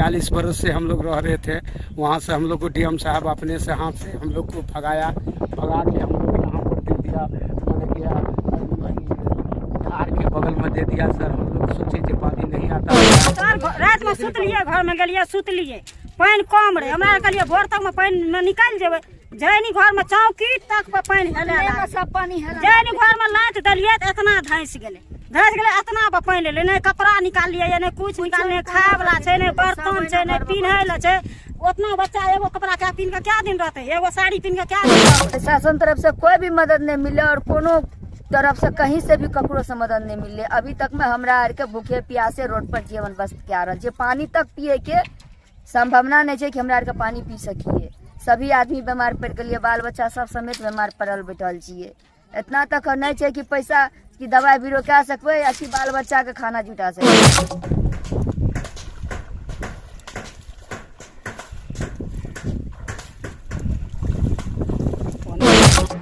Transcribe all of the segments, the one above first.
40 बरस से हम लोग रह रहे थे। वहाँ से हम लोग को डीएम साहब अपने से हाथ से हम लोग को भगा के हम लोग यहाँ पर दे दिया, मैंने किया धार के बगल में दे दिया। सर हम लोग सोचे कि पानी नहीं आता। सर रात में सुत लिए, घर में गलिए सुत लिए, पानी कम रहे, हमरा कहलिए भोर तक में पानी में निकल जेबे। जैनी घर में चौकी तक पे पानी हेले, सब पानी हेले। जैनी घर में लाइट दलिए तो इतना धंस गेले इतना पे पानी ले, नहीं कपड़ा निकाल लिए, नहीं कुछ निकाल, नहीं खाए वाला छै, नहीं बर्तन छै, नहीं पिन्हे ला छै। उतना बच्चा एगो कपड़ा क्या पिन के क्या दिन रहते, एगो साड़ी पिन के क्या दिन रहते। शासन तरफ से कोई भी मदद नहीं मिले और कोनो तरफ से कहीं से भी ककरो से मदद नहीं मिले। अभी तक में हमरा आर के भूखे प्यासे रोड पर जीवन बसत के रहा, पानी तक पिए के संभावना नहीं है कि हमरा आर के पानी पी सकिए। सभी आदमी बीमार पड़ गए, बाल बच्चा सब समेत बीमार पड़ल बैठल छिए। इतना तक नहीं है कि पैसा की दवाई बीरो कह सकबे या कि बाल बच्चा के खाना जुटा सकबे।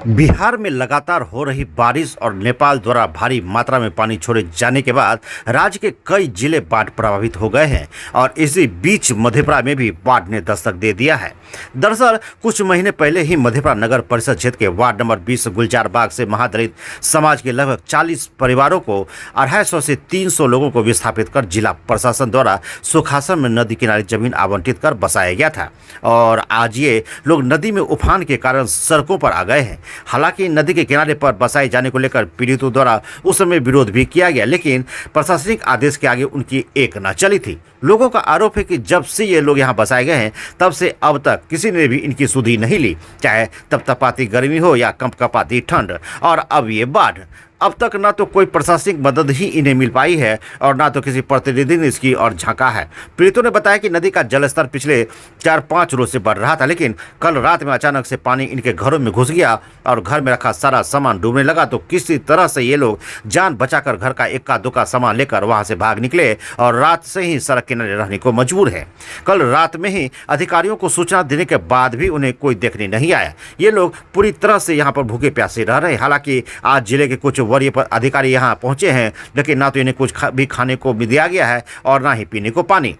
बिहार में लगातार हो रही बारिश और नेपाल द्वारा भारी मात्रा में पानी छोड़े जाने के बाद राज्य के कई जिले बाढ़ प्रभावित हो गए हैं और इसी बीच मधेपुरा में भी बाढ़ ने दस्तक दे दिया है। दरअसल कुछ महीने पहले ही मधेपुरा नगर परिषद क्षेत्र के वार्ड नंबर 20 गुलजार बाग से महादलित समाज के लगभग 40 परिवारों को 250 से 300 लोगों को विस्थापित कर जिला प्रशासन द्वारा सुखासन में नदी किनारे जमीन आवंटित कर बसाया गया था और आज ये लोग नदी में उफान के कारण सड़कों पर आ गए हैं। हालांकि नदी के किनारे पर बसाए जाने को लेकर पीड़ितों द्वारा उस समय विरोध भी किया गया, लेकिन प्रशासनिक आदेश के आगे उनकी एक न चली थी। लोगों का आरोप है कि जब से ये लोग यहाँ बसाए गए हैं तब से अब तक किसी ने भी इनकी सुधि नहीं ली, चाहे तपतपाती गर्मी हो या कंपकपाती ठंड। और अब ये बाढ़, अब तक ना तो कोई प्रशासनिक मदद ही इन्हें मिल पाई है और ना तो किसी प्रतिनिधि ने इसकी और झांका है। पीड़ितों ने बताया कि नदी का जलस्तर पिछले 4-5 रोज से बढ़ रहा था, लेकिन कल रात में अचानक से पानी इनके घरों में घुस गया और घर में रखा सारा सामान डूबने लगा। तो किसी तरह से ये लोग जान बचाकर घर का इक्का दुक्का सामान लेकर वहां से भाग निकले और रात से ही सड़क किनारे रहने को मजबूर है। कल रात में ही अधिकारियों को सूचना देने के बाद भी उन्हें कोई देखने नहीं आया। ये लोग पूरी तरह से यहाँ पर भूखे प्यासे रह रहे। हालांकि आज जिले के कुछ वरीय अधिकारी यहां पहुंचे हैं, लेकिन ना तो इन्हें कुछ भी खाने को दिया गया है और ना ही पीने को पानी।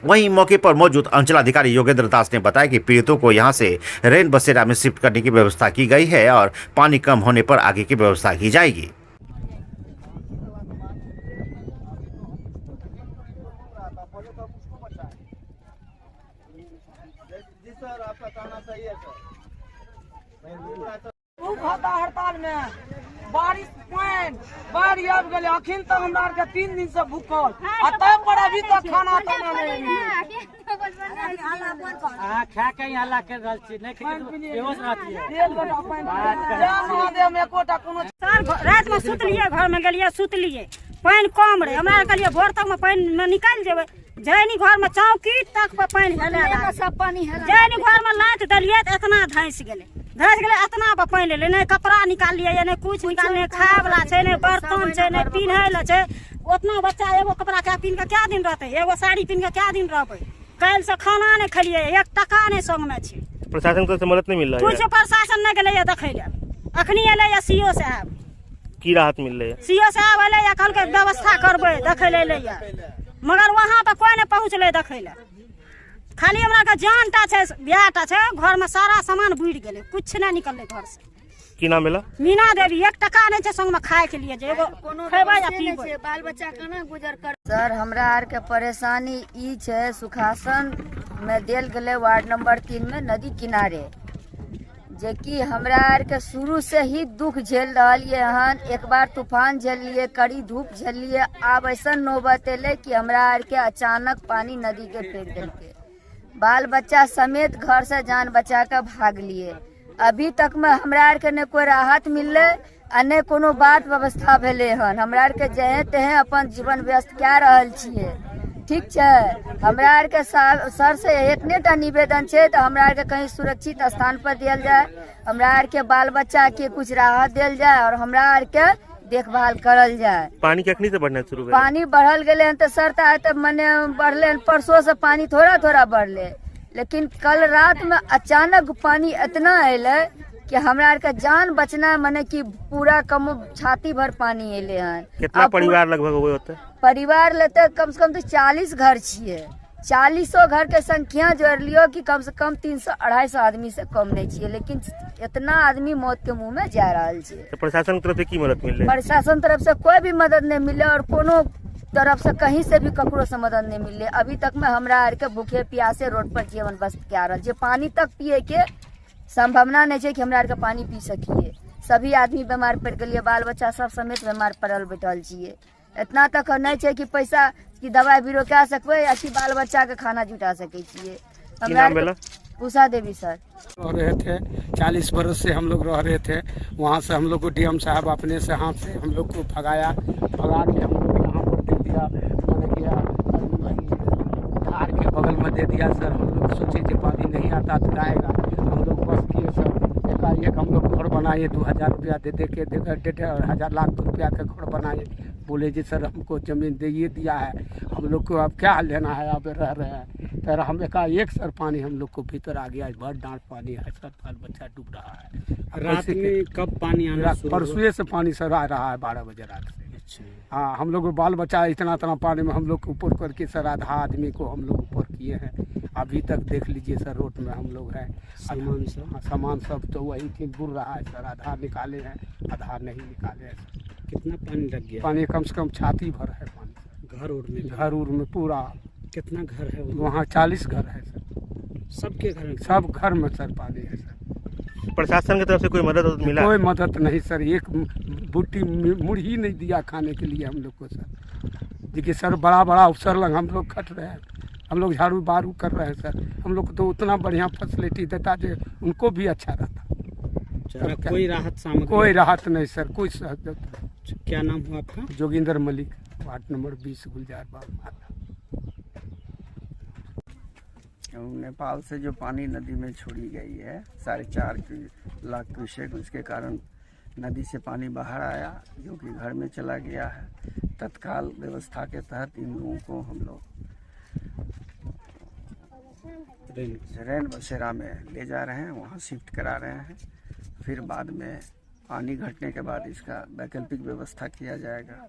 वहीं मौके पर मौजूद अंचलाधिकारी योगेंद्र दास ने बताया कि पीड़ितों को यहां से रेन बसेरा में शिफ्ट करने की व्यवस्था की गई है और पानी कम होने पर आगे की व्यवस्था की जाएगी। हड़ताल में बारिश बाढ़ आबि गेलै, अखन तक हमरा आर के 3 दिन से भूखल तय पर अभी तक खाना ताना नहीं खा के हल्ला कर रहल छी, नहीं बेहोश रहती है। महादेव में एकोटा कोनो सर रात में सुत लिए, घर में गलिए सुत लिए, पानी कम रहे, हमरा कहलिए भोर तक में पानी में निकल जेबे। जैनी घर में चौकी तक पे पानी हेले, सब पानी हेले। जैनी घर में लाइट दलिए तो इतना धंस गेले इतना पे पानी ले, नहीं कपड़ा निकाल लिए, नहीं कुछ निकाल, नहीं खाए वाला छै, नहीं बर्तन छै, नहीं पिन्हे ला छै। उतना बच्चा एगो कपड़ा क्या पिन के क्या दिन रहते, एगो साड़ी पिन के क्या दिन रहबे। कल से खाना नहीं खलिए, 1 टका नहीं संग में छै। प्रशासन को मदद नहीं मिल रहा है, कुछ प्रशासन नहीं गेले देखे ले। अखनी एले या सीओ साहब की राहत मिल रही है, सीओ साहब एले या कल के व्यवस्था करबे देखे ले या, मगर वहां पे कोई नहीं पहुंचले देखे ले। खाली हमरा का जानटा छै, बियाहटा छै, घर में सारा सामान बुड़ गेले, कुछ नहीं निकलले घर से। की नाम मिला? मीना देवी। 1 टका नहीं छै संग में खाए के लिए, जे एगो खेबे या पीबे, बाल बच्चा केना गुजर कर। सर हमरा आर के परेशानी ई छै, सुखासन में देल गेले वार्ड नंबर 3 में नदी किनारे, जे कि हमरा आर के शुरू से ही दुख झेल रहिए हन। एक बार तूफान झेलिए, कड़ी धूप झेलिए, अब ऐसा नौबत एले कि हमरा आर के अचानक पानी नदी के फेंक देलके। बाल बच्चा समेत घर से जान बचा के भाग लिए। अभी तक में हमरा आर के ने कोई राहत मिलले आ ने कोनो बात व्यवस्था भेले हन। हमरा आर के जहे तहे अपन जीवन व्यस्त कए रहल छिए, ठीक छै। हमरा आर के सर से एतनेटा निवेदन छै तो हमरा आर के कहीं सुरक्षित स्थान पर दियल जाए, हमरा आर के बाल बच्चा के कुछ राहत दियल जाए और हमरा आर के देखभाल करल जाए। पानी कखनी से बढ़ना शुरू है? पानी बढ़ल गए तो सर तो मने बढ़ले, परसों से पानी थोड़ा थोड़ा बढ़ले, लेकिन कल रात में अचानक पानी इतना अले कि हमरा आर के जान बचना मने कि पूरा कम छाती भर पानी अले हन। कितना परिवार लगभग हुए होते? परिवार लेते कम से कम तो 40 घर छिए, 40 घर के संख्या जोड़ लियो कि कम से कम 300-250 आदमी से कम नहीं चाहिए, लेकिन इतना आदमी मौत के मुंह में जा रहा है। तो प्रशासन की तरफ से की मदद मिल रही है? प्रशासन तरफ से कोई भी मदद नहीं मिले और कोनो तरफ से कहीं से भी ककरो से मदद नहीं मिले। अभी तक में हमरा आर के भूखे प्यासे रोड पर जीवन बस क्या रहा जे पानी तक पिए के संभावना नहीं है कि हमरा आर के पानी पी सकिए। सभी आदमी बीमार पड़ गए, बाल बच्चा सब समेत बीमार पड़ल बैठल छिए। इतना तक नहीं है कि पैसा की दवाई बीरो कह सकबे या कि बाल बच्चा के खाना जुटा सके छिए। हमरा उषा देवी सर रह रहे थे, 40 बरस से हम लोग रह रहे थे। वहाँ से हम लोग को डीएम साहब अपने से हाथ से हम लोग को भगा के हम लोग यहाँ पर दे दिया, मैंने किया धार के बगल में दे दिया सर। हम लोग सोचे कि पानी नहीं आता तो जाएगा, हम लोग बस किए सर। एकाएक हम लोग घर बनाए, 2000 रुपया दे के 1.5 लाख रुपया का घर बनाए। बोले जी सर हमको ज़मीन दे दिया है, हम लोग को अब क्या लेना है, अब रह रहे हैं। सर हम एकाएक सर पानी हम लोग को भीतर आ गया, भर डांट पानी है सर, बाल बच्चा डूब रहा है। रात में कब पानी आना? परसों से पानी सर आ रहा है, 12 बजे रात से। हाँ, हम लोग बाल बच्चा इतना पानी में हम लोग ऊपर करके सर आधा आदमी को हम लोग ऊपर किए हैं। अभी तक देख लीजिए सर रोड में हम लोग हैं। सामान सब तो वही थी बुर रहा है सर, आधा निकाले हैं आधा नहीं निकाले हैं सर। कितना पानी लग गया? पानी कम से कम छाती भर है पानी। घर उर में पूरा। कितना घर है वहाँ? 40 घर है सर। सबके घर में? सब घर में सर पानी है सर। प्रशासन की तरफ से कोई मदद मिला? कोई मदद नहीं सर, एक बूटी मुड़ी नहीं दिया खाने के लिए हम लोग को सर। देखिए सर बड़ा अफसर लग हम लोग खट रहे हैं, हम लोग झाड़ू बारू कर रहे हैं सर। हम लोग को तो उतना बढ़िया फैसिलिटी देता जो उनको भी अच्छा रहता। कोई राहत सामग्री? कोई राहत नहीं सर, कोई सहयोग। क्या नाम हुआ आपका? जोगिंदर मलिक, वार्ड नंबर 20, गुलजार बाग माता। नेपाल से जो पानी नदी में छोड़ी गई है 4.5 लाख क्यूसेक, उसके कारण नदी से पानी बाहर आया जो कि घर में चला गया है। तत्काल व्यवस्था के तहत इन लोगों को हम लोग रैन बसेरा में ले जा रहे हैं, वहाँ शिफ्ट करा रहे हैं। फिर बाद में पानी घटने के बाद इसका वैकल्पिक व्यवस्था किया जाएगा।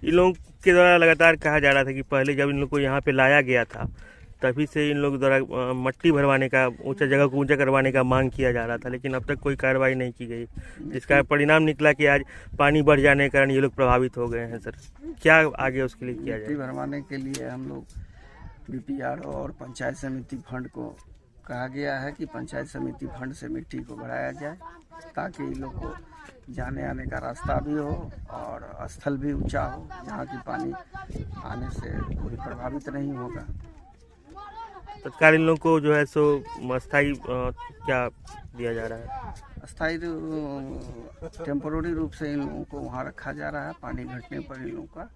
इन लोगों के द्वारा लगातार कहा जा रहा था कि पहले जब इन लोग को यहाँ पे लाया गया था तभी से इन लोगों द्वारा मट्टी भरवाने का, ऊंचा जगह को ऊंचा करवाने का मांग किया जा रहा था, लेकिन अब तक कोई कार्रवाई नहीं की गई, जिसका परिणाम निकला कि आज पानी बढ़ जाने के कारण ये लोग प्रभावित हो गए हैं। सर क्या आगे उसके लिए किया जाए? मट्टी भरवाने के लिए हम लोग बीपीआरओ और पंचायत समिति फंड को कहा गया है कि पंचायत समिति फंड से मिट्टी को बढ़ाया जाए ताकि इन लोग को जाने आने का रास्ता भी हो और स्थल भी ऊंचा हो, जहाँ की पानी आने से कोई प्रभावित नहीं होगा। तत्काल इन लोगों को जो है सो अस्थायी क्या दिया जा रहा है? अस्थायी टेम्पोररी रूप से इन लोगों को वहाँ रखा जा रहा है। पानी घटने पर इन लोगों का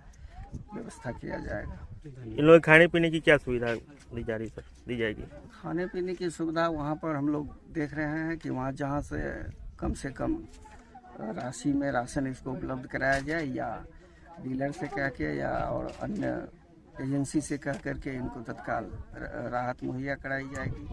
व्यवस्था किया जाएगा। इन लोगों खाने पीने की क्या सुविधा दी जा रही सर, दी जाएगी? खाने पीने की सुविधा वहाँ पर हम लोग देख रहे हैं कि वहाँ जहाँ से कम राशि में राशन इसको उपलब्ध कराया जाए, या डीलर से कह के या और अन्य एजेंसी से कह करके इनको तत्काल राहत मुहैया कराई जाएगी।